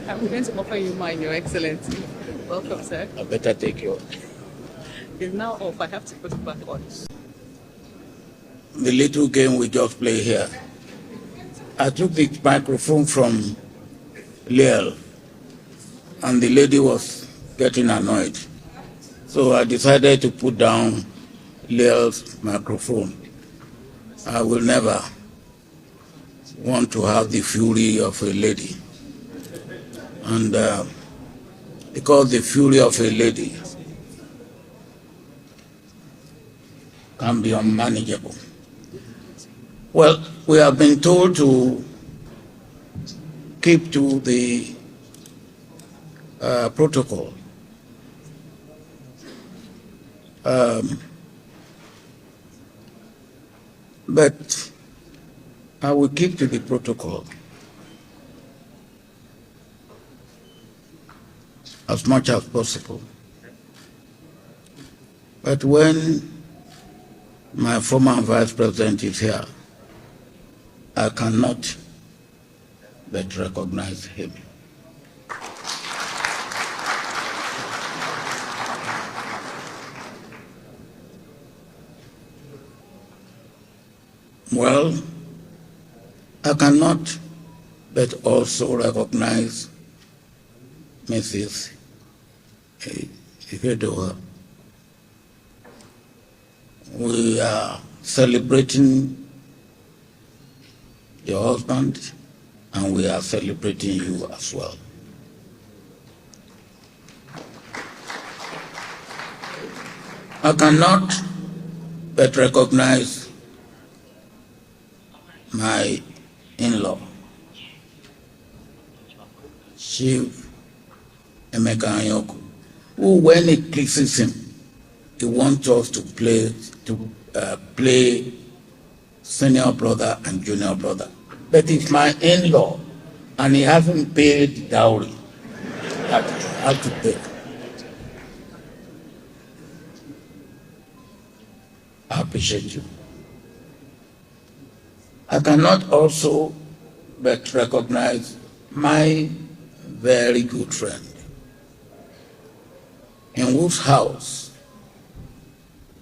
I'm going to offer you mine, Your Excellency. Welcome, sir. I better take yours. It's now off. I have to put it back on. The little game we just play here. I took the microphone from Leal, and the lady was getting annoyed. So I decided to put down Leal's microphone. I will never want to have the fury of a lady. And because the fury of a lady can be unmanageable. Well, we have been told to keep to the protocol. But I will keep to the protocol as much as possible. But when my former vice president is here, I cannot but recognize him. Well, I cannot but also recognize Mrs. Ifeadika. We are celebrating your husband, and we are celebrating you as well. I cannot but recognize my in-law, Chief Ifeadika-nwanne, who, when it pleases him, he wants us to play senior brother and junior brother. But it's my in-law, and he hasn't paid dowry. I have to pay. I appreciate you. I cannot also but recognize my very good friend, in whose house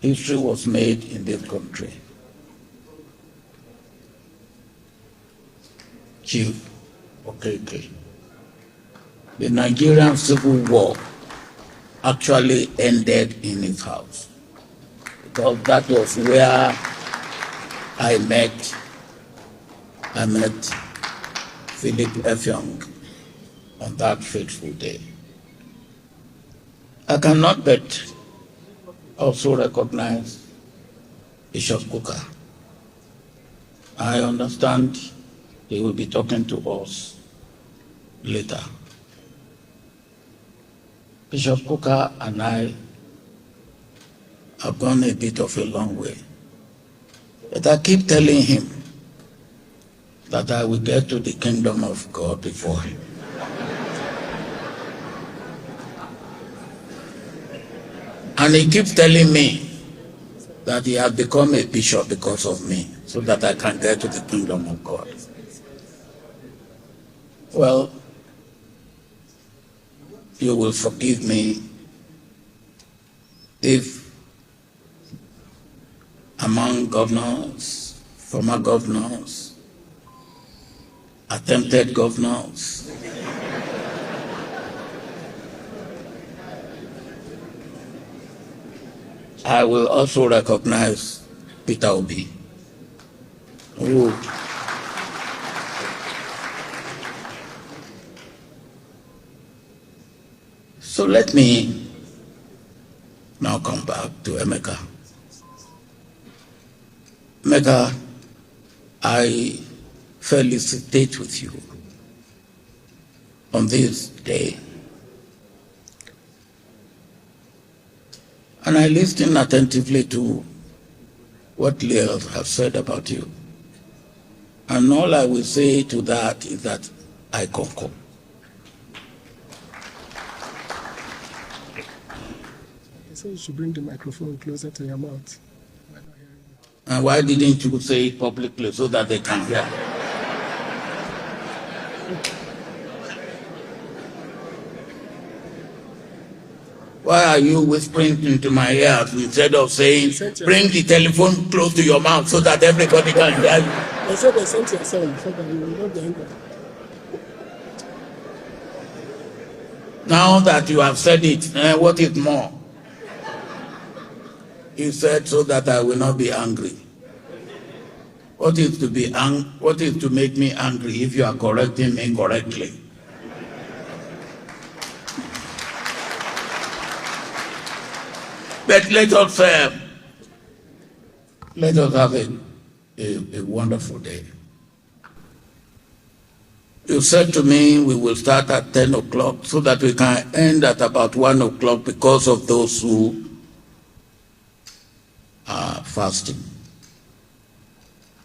history was made in this country, Chief Okeke. The Nigerian Civil War actually ended in his house, because that was where I met Philip Effiong on that fateful day. I cannot but also recognize Bishop Kuka. I understand he will be talking to us later. Bishop Kuka and I have gone a bit of a long way. But I keep telling him that I will get to the kingdom of God before him. And he keeps telling me that he has become a bishop because of me, so that I can get to the kingdom of God. Well, you will forgive me if among governors, former governors, attempted governors, I will also recognize Peter Obi, who so let me now come back to Emeka. Emeka, I felicitate with you on this day. And I listened attentively to what Leal have said about you. And all I will say to that is that I concur. So you should bring the microphone closer to your mouth. And why didn't you say it publicly so that they can hear? Why are you whispering into my ears instead of saying, bring the telephone close to your mouth so that everybody can hear you? I said I sent your son so that you will not be angry. Now that you have said it, what is more? You said so that I will not be angry. What is to make me angry if you are correcting me correctly? But let us have a wonderful day. You said to me we will start at 10 o'clock so that we can end at about 1 o'clock because of those who are fasting.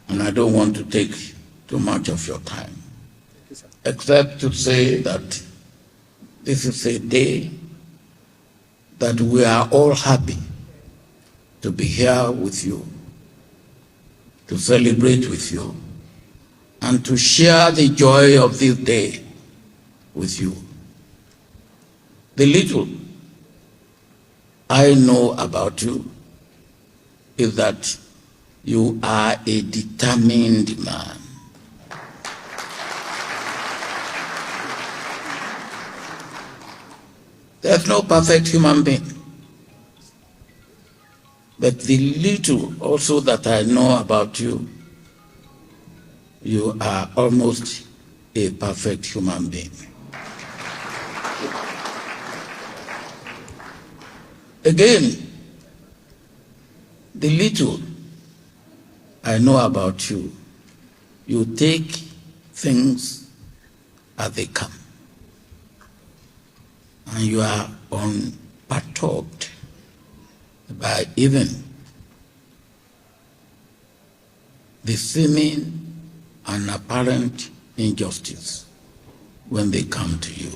And I don't want to take too much of your time, except to say that this is a day that we are all happy to be here with you, to celebrate with you, and to share the joy of this day with you. The little I know about you is that you are a determined man. There's no perfect human being. But the little also that I know about you, you are almost a perfect human being. Again, the little I know about you, you take things as they come. And you are unperturbed by even the seeming and apparent injustice when they come to you.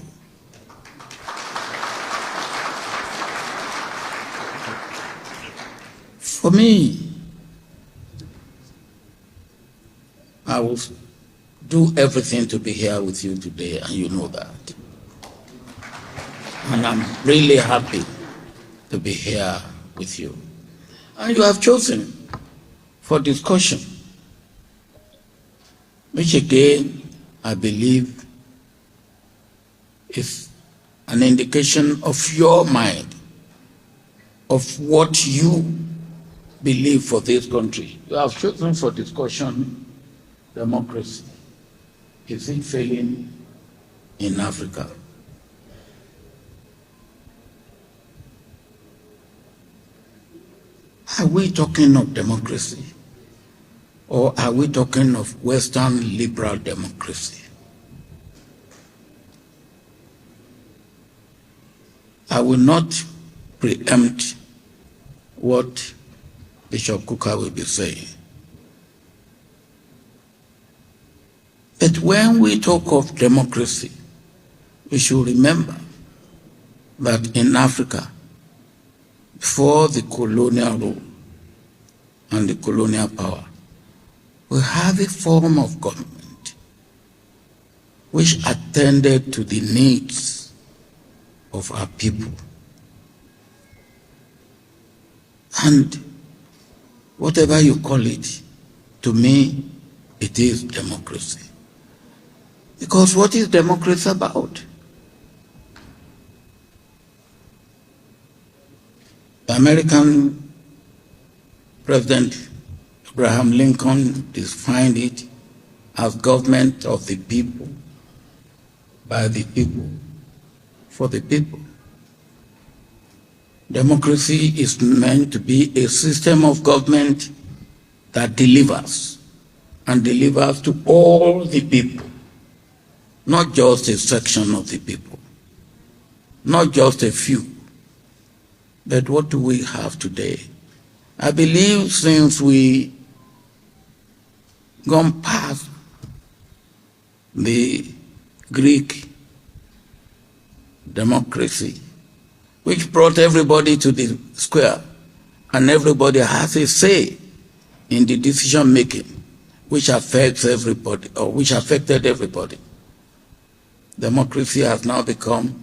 For me, I will do everything to be here with you today, and you know that. And I'm really happy to be here with you. And you have chosen for discussion, which again, I believe, is an indication of your mind, of what you believe for this country. You have chosen for discussion democracy. Is it failing in Africa? Are we talking of democracy, or are we talking of Western liberal democracy? I will not preempt what Bishop Kuka will be saying. But when we talk of democracy, we should remember that in Africa, before the colonial rule and the colonial power, we have a form of government which attended to the needs of our people. And whatever you call it, to me, it is democracy. Because what is democracy about? The American President Abraham Lincoln defined it as government of the people, by the people, for the people. Democracy is meant to be a system of government that delivers, and delivers to all the people, not just a section of the people, not just a few. But what do we have today? I believe since we gone past the Greek democracy, which brought everybody to the square, and everybody has a say in the decision making, which affects everybody, or which affected everybody. Democracy has now become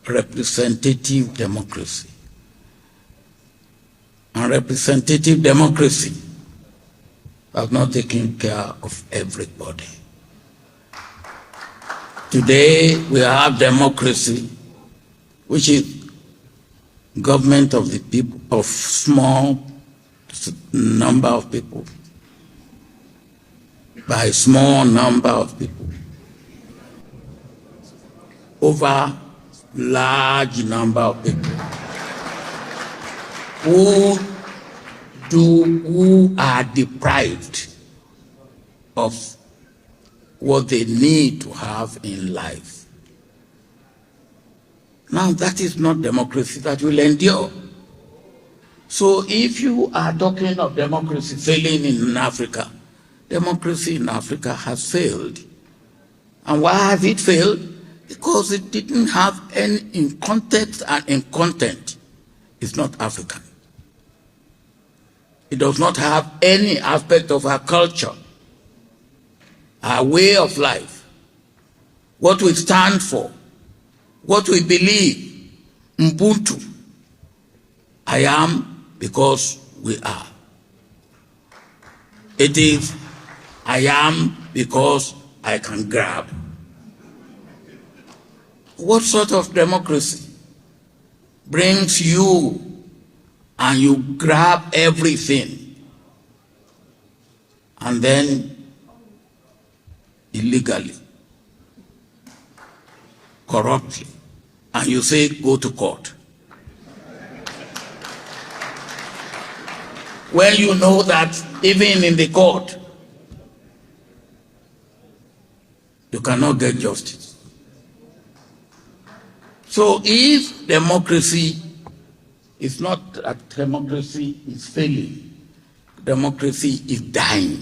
representative democracy. And representative democracy has not taken care of everybody. Today, we have democracy, which is government of the people, of small number of people, by a small number of people, over large number of people who are deprived of what they need to have in life. Now, that is not democracy that will endure. So if you are talking of democracy failing in Africa, democracy in Africa has failed. And why has it failed? Because it didn't have any, in context and in content, it's not African. It does not have any aspect of our culture, our way of life, what we stand for, what we believe. Ubuntu. I am because we are. It is I am because I can grab. What sort of democracy brings you and you grab everything and then illegally, corruptly, and you say go to court? When you know that even in the court, you cannot get justice. So if democracy is not that democracy is failing, democracy is dying.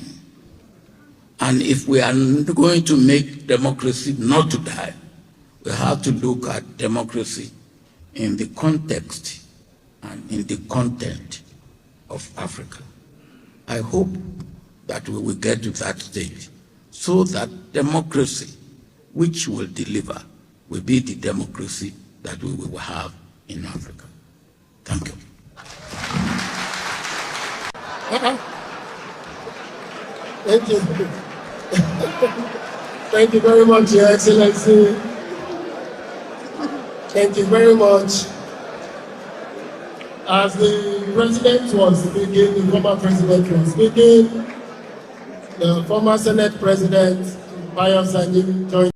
And if we are going to make democracy not to die, we have to look at democracy in the context and in the content of Africa. I hope that we will get to that stage so that democracy, which will deliver, will be the democracy that we will have in Africa. Thank you. Thank you. Thank you very much, Your Excellency. Thank you very much. As the president was speaking, the former president was speaking, the former Senate President, Bayo Sanyi, joined.